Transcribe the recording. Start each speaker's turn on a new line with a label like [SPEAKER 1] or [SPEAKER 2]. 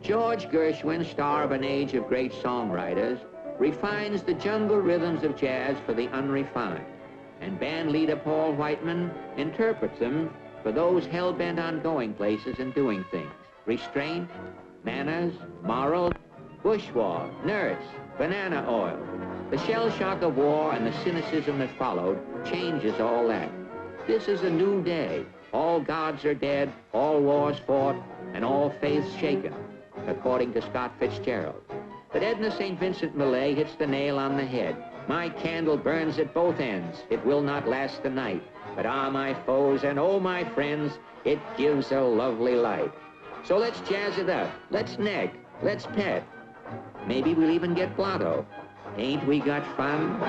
[SPEAKER 1] George Gershwin, star of an age of great songwriters, refines the jungle rhythms of jazz for the unrefined, and band leader Paul Whiteman interprets them for those hell-bent on going places and doing things. Restraint, manners, moral, bush war, nurse, banana oil. The shell shock of war and the cynicism that followed changes all that. This is a new day. All gods are dead, all wars fought, and all faiths shaken, according to Scott Fitzgerald. But Edna St. Vincent Millay hits the nail on the head. My candle burns at both ends. It will not last the night. But ah, my foes, and oh, my friends, it gives a lovely light. So let's jazz it up. Let's neck. Let's pet. Maybe we'll even get blotto. Ain't we got fun?